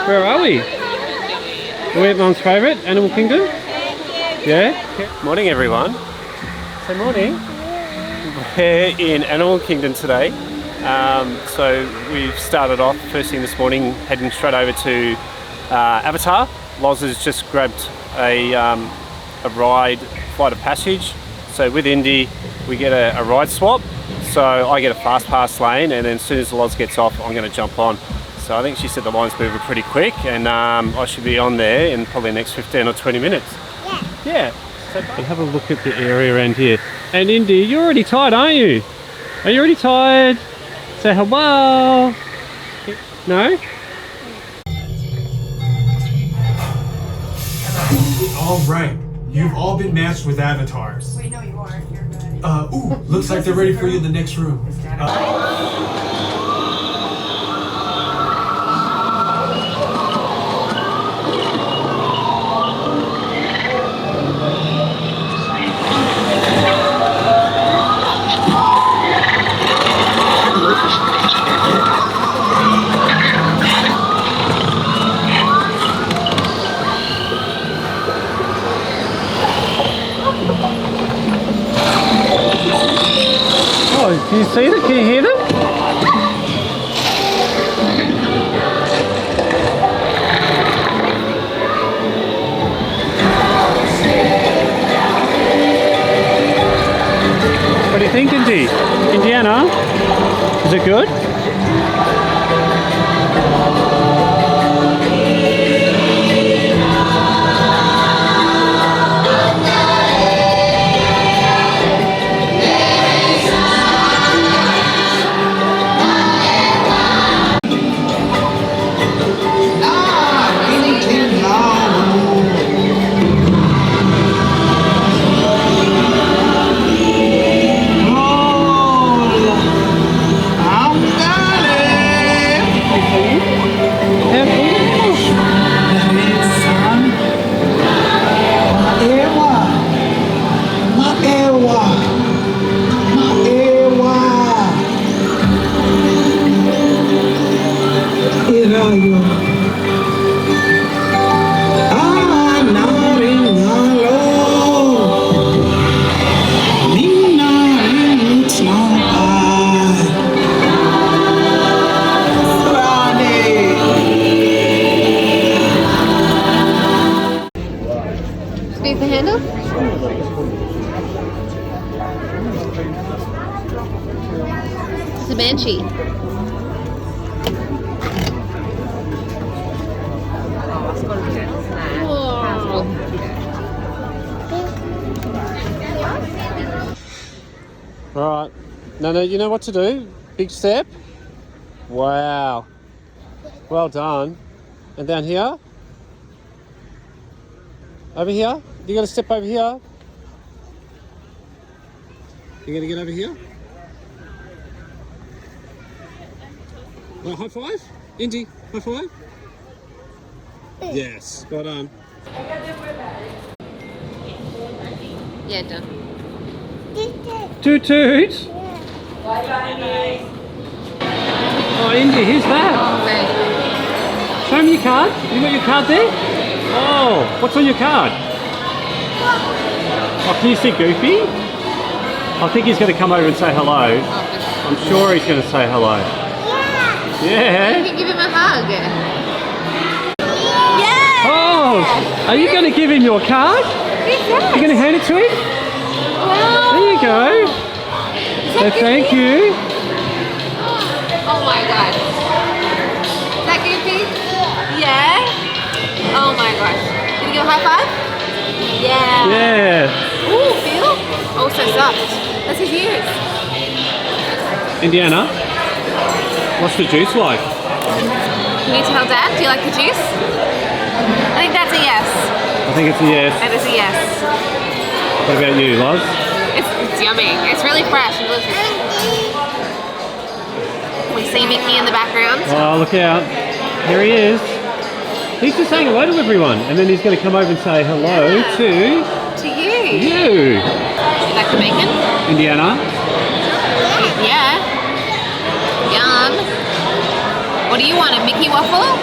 Where are we? Are we at Mum's favourite, Animal Kingdom? Yeah? Morning everyone. So morning. We're in Animal Kingdom today. So we've started off first thing this morning heading straight over to Avatar. Loz has just grabbed a ride, Flight of Passage. So with Indy we get a ride swap. So I get a fast pass lane, and then as soon as Loz gets off I'm going to jump on. So I think she said the line's moving pretty quick, and I should be on there in probably the next 15 or 20 minutes. Yeah. So have a look at the area around here. And Indy, you're already tired, aren't you? Are you already tired? Say hello. No? All right, you've all been matched with avatars. Wait, no, you aren't. You're good. Ooh, looks like they're ready for you in the next room. Can you see them? Can you hear them? What do you think, Indy? Indiana? Is it good? Squeeze the handle. It's a banshee. Right. No, you know what to do? Big step. Wow. Well done. And down here. Over here. You got to step over here. You got to get over here. Well, high five. Indy, high five. Yes. Well done. Yeah, done. Toot toot. Oh, Indy, who's that? Right. Show me your card. You got your card there? Oh, what's on your card? Oh, can you see Goofy? I think he's going to come over and say hello. I'm sure he's going to say hello. Yeah. You can give him a hug. Oh, are you going to give him your card? Yes. You're going to hand it to him? Wow. There you go. So thank you. Oh my god. Is that Goofy? Yeah? Oh my gosh. Can you give a high five? Yeah. Yeah. Ooh, feel? Oh, so soft. That's his ears. Indiana, what's the juice like? Can you tell Dad? Do you like the juice? I think that's a yes. I think it's a yes. That is a yes. What about you, Loz? It's yummy. It's really fresh and delicious. We see Mickey in the background. Oh, look out. Here he is. He's just saying hello to everyone, and then he's going to come over and say hello to you. You. You like the bacon? Indiana. Yeah. Yum. What do you want, a Mickey waffle?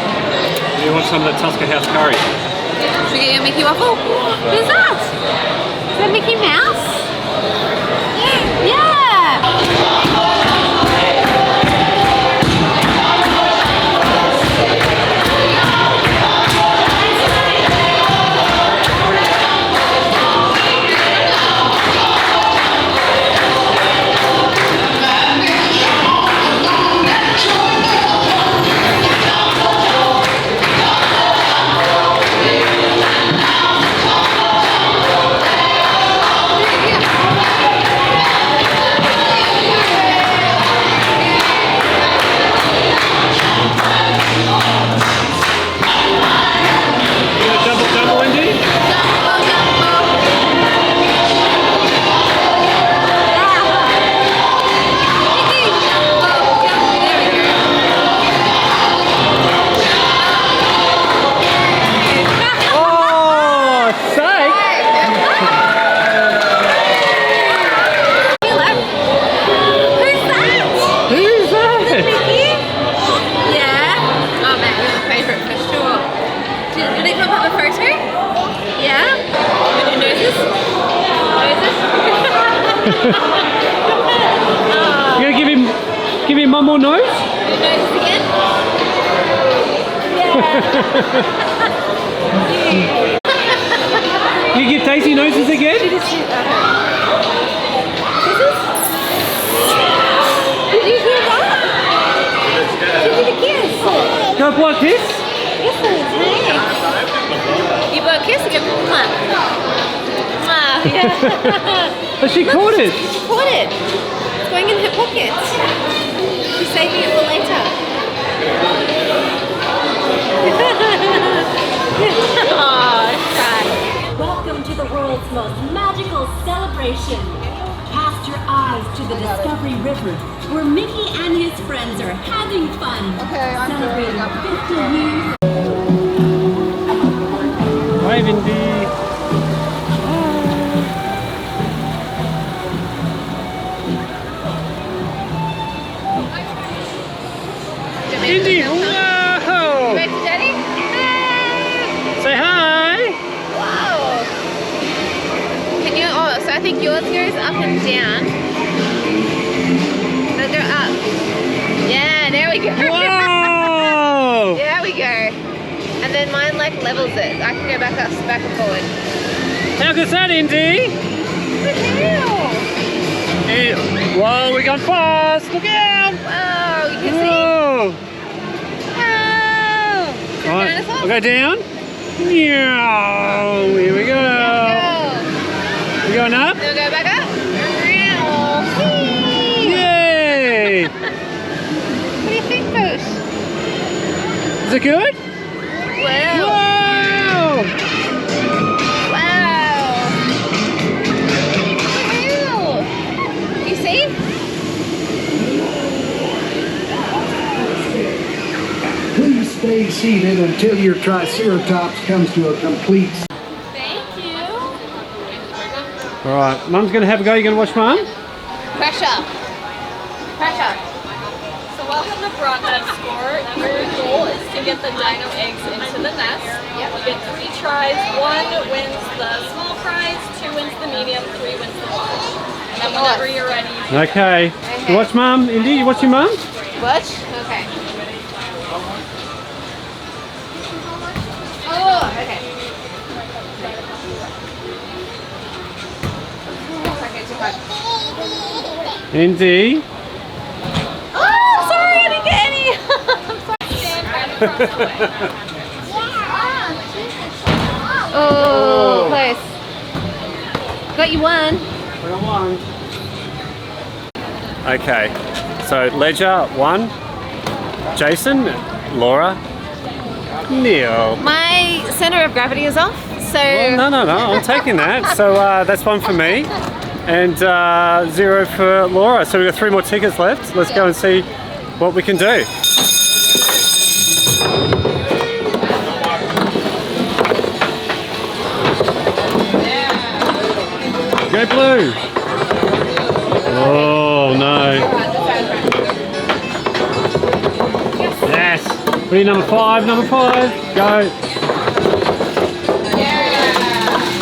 You want some of the Tusker House curry? Should we get you a Mickey waffle? Who's that? Is that Mickey Mouse? Yeah! You gonna give him one more nose? Noses again? Yeah. You give Daisy noses again? Did you hear that? She did a kiss. Go blow a kiss? Kisses, hey. You blow a kiss again? Mwah. Mwah, yeah. Oh, she caught it. She caught it. It's going in her pocket. She's saving it for later. Oh, cry. Welcome to the world's most magical celebration. Cast your eyes to the Discovery River, where Mickey and his friends are having fun. Celebrating 50 years. Hi, Vindy. Vindy, whoa! Wave to Daddy. Say hi. Wow. Can you? Oh, so I think yours goes up and down. No, go up. Yeah, there we go. Whoa! There we go. And then mine like levels it. I can go back up, back and forward. How good's that, Indy? What the hell? Whoa, we're going fast. Look out! Wow, you can see. Whoa! Wow. Right, Dinosaur? we'll go down. Yeah, here we go. We're going up. Then we'll go back up. Whee! Yay! What do you think, Boosh? Is it good? Wow. Wow! Wow. What the hell? You see? Please stay seated until your TriceraTops comes to a complete Thank you. All right, Mum's going to have a go. You going to watch Mum? Pressure. Pressure. So welcome to Broadband Score. Your goal is to get the dino eggs into the nest. You get 3 tries. 1 wins the small prize, 2 wins the medium, 3 wins the large. And then whenever you're ready, you Okay. You watch Mum, Indy. You watching Mum? Watch? Okay. Oh, okay. Okay, too much. Indy. Oh, sorry, I didn't get any. Oh, close. Got you one. I got one. Okay, so Ledger 1, Jason, Laura, Neil. My center of gravity is off, so. Well, no, I'm taking that. So that's 1 for me, and 0 for Laura. So we've got 3 more tickets left. Let's go and see what we can do. Go blue! Oh no! Yes! Ready, number 5, number 5. Go.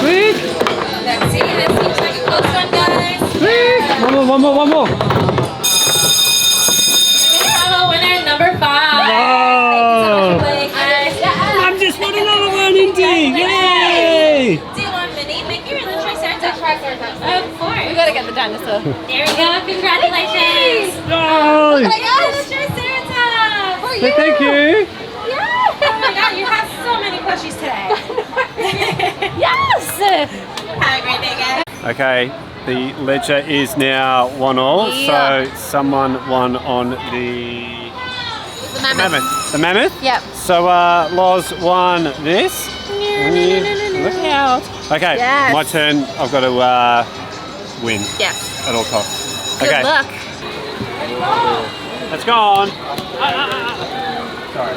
Quick. Let's see. This looks like a close one, guys. Quick. One more. Bravo winner number 5. Oh. I'm just want another one, Indy. Yay. Do you want mini, Mickey, or the Triceratops? Of course. We gotta get the dinosaur. There we go. Congratulations. Oh. Oh my gosh, the Triceratops. For you. Thank you. Yeah. Oh my god, you have so many plushies today. Yes. Have a great day, guys. Okay, the ledger is now 1-1, Yeah. so someone won on the mammoth. The mammoth? Yep. So Loz won this. Look out. Okay, Yes. my turn. I've got to win Yes. at all costs. Good Okay, luck. it's gone. Sorry.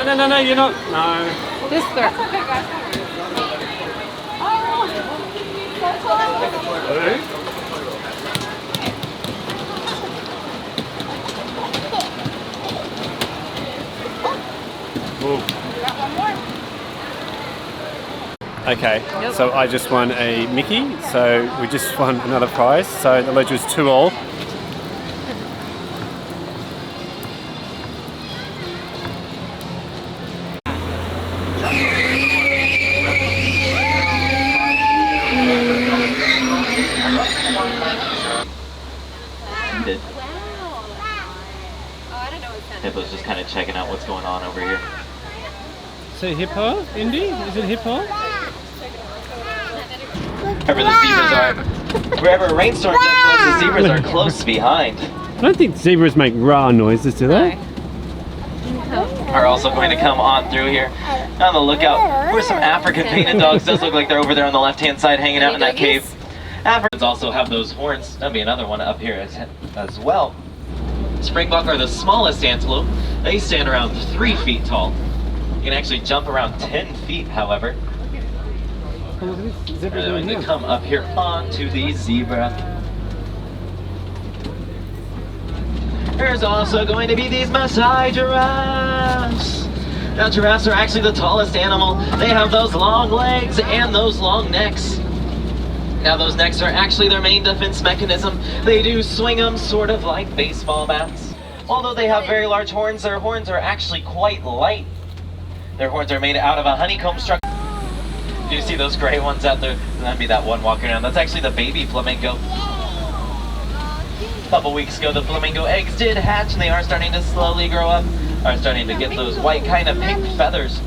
No, you're not. No. This third. Okay, so I just won a Mickey, so we just won another prize, so the ledger is 2-2. Hippo's just kind of checking out what's going on over here. So hippo, Indy? Is it hippo? Wherever the zebras are, wherever a rainstorm gets close, the zebras are close behind. I don't think zebras make rah noises, do they? Are also going to come on through here. On the lookout for some African painted dogs. Does look like they're over there on the left-hand side hanging out in that cave. Africans also have those horns. That'll be another one up here as well. Springbok are the smallest antelope. They stand around 3 feet tall. You can actually jump around 10 feet, however. They're going to come up here onto the zebra. There's also going to be these Maasai giraffes. Now giraffes are actually the tallest animal. They have those long legs and those long necks. Now those necks are actually their main defense mechanism. They do swing them sort of like baseball bats. Although they have very large horns, their horns are actually quite light. Their horns are made out of a honeycomb structure. Do you see those gray ones out there? That'd be that one walking around. That's actually the baby flamingo. A couple weeks ago, the flamingo eggs did hatch and they are starting to slowly grow up. Are starting to get those white kind of pink feathers.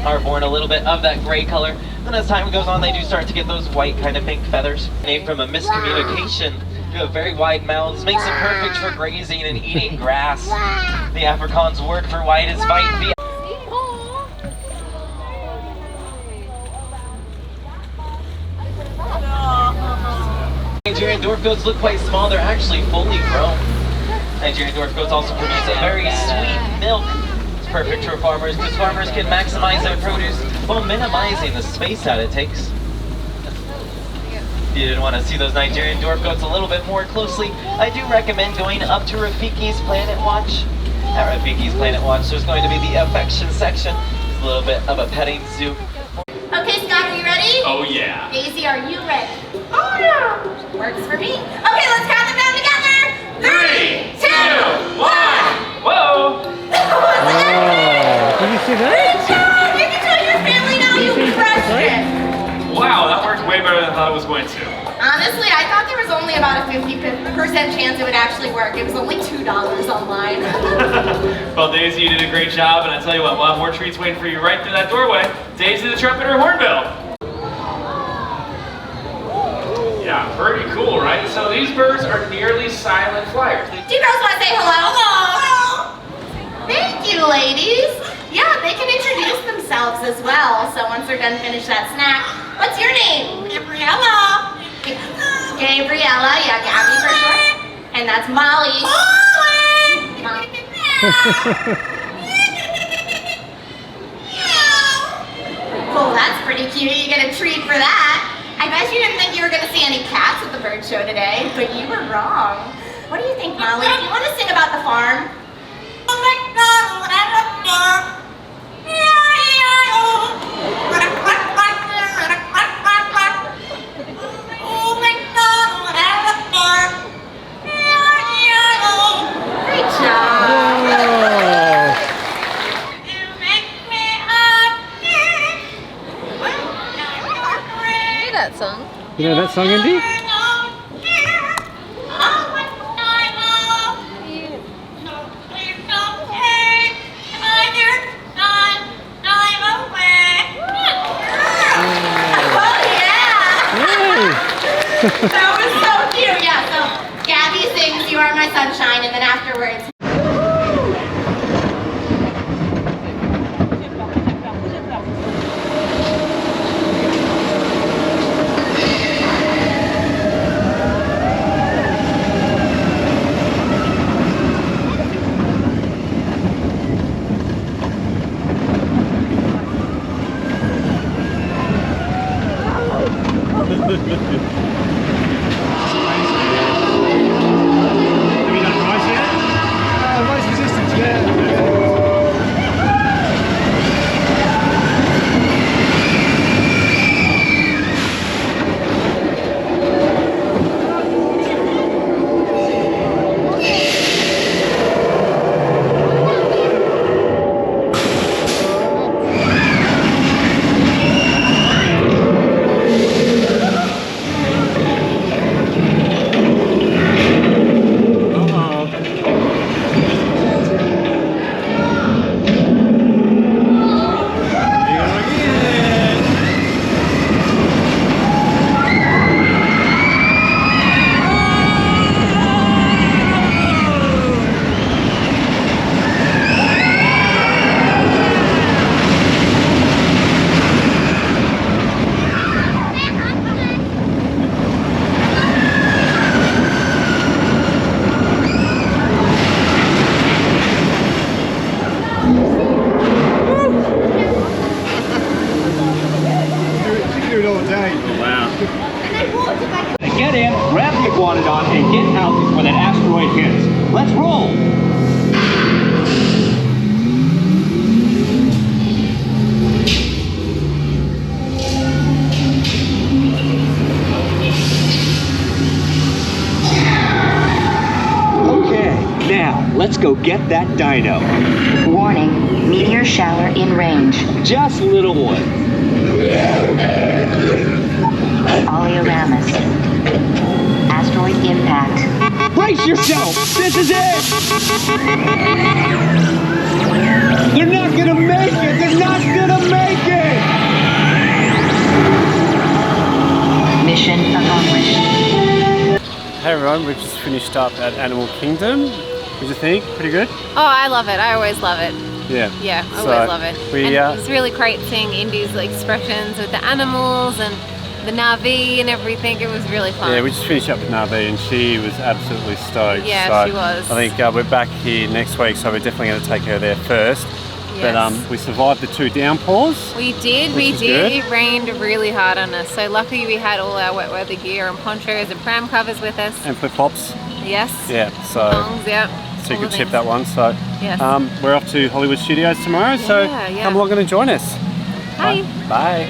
Are born a little bit of that gray color. Then as time goes on, they do start to get those white kind of pink feathers. Named from a miscommunication. You have very wide mouths, makes them perfect for grazing and eating grass. The Afrikaans word for white is white. Nigerian dwarf goats look quite small. They're actually fully grown. Nigerian dwarf goats also produce a very sweet milk. It's perfect for farmers because farmers can maximize their produce while minimizing the space that it takes. If you didn't want to see those Nigerian dwarf goats a little bit more closely, I do recommend going up to Rafiki's Planet Watch. At Rafiki's Planet Watch, there's going to be the affection section. It's a little bit of a petting zoo. Okay, Scott, are you ready? Oh yeah. Daisy, are you ready? Oh yeah. Works for me. Okay, let's count them down together. 3, 2, 1. Whoa! Did you see that? Good job! You can tell your family now you crushed it. Wow, that worked way better than I thought it was going to. Honestly, I thought there was only about a 50% chance it would actually work. It was only $2 online. Well, Daisy, you did a great job, and I tell you what, we'll have more treats waiting for you right through that doorway. Daisy the trumpeter hornbill. Yeah, pretty cool, right? So these birds are nearly silent flyers. Do you girls want to say hello? Hello! Thank you, ladies. Yeah, they can introduce themselves as well. So once they're done finish that snack, what's your name? Gabriella. Gabriella, yeah, Gabby for short. And that's Molly. Molly! Cool, that's pretty cute. You get a treat for that. I bet you didn't think you were going to see any cats at the bird show today, but you were wrong. What do you think, Molly? Do you want to sing about the farm? McDonald You know that song, Indy? That was so cute. Yeah, so Gabby sings You Are My Sunshine, and then afterwards. Get in, grab the iguanodon, and get out before that asteroid hits. Let's roll! Okay, now let's go get that dino. Warning, meteor shower in range. Just little one. Oleoramus. Asteroid impact. Brace yourself! This is it! They're not gonna make it! They're not gonna make it! Mission accomplished. Hey everyone, we've just finished up at Animal Kingdom. What do you think? Pretty good? Oh, I love it. I always love it. Yeah. Yeah, I So, always love it. we, And it was really great seeing Indy's expressions with the animals and the Navi and everything. It was really fun. Yeah, we just finished up with Navi and she was absolutely stoked. Yeah, so she was. I think we're back here next week, so we're definitely going to take her there first. Yes. But we survived the 2 downpours. We did. Which is good. It rained really hard on us. So luckily we had all our wet weather gear and ponchos and pram covers with us. And flip-flops. Yes. Yeah, so Thongs, yeah. so you all could the chip things. that one. So Yes. we're off to Hollywood Studios tomorrow, so Yeah, yeah. come along and join us. Bye. Bye.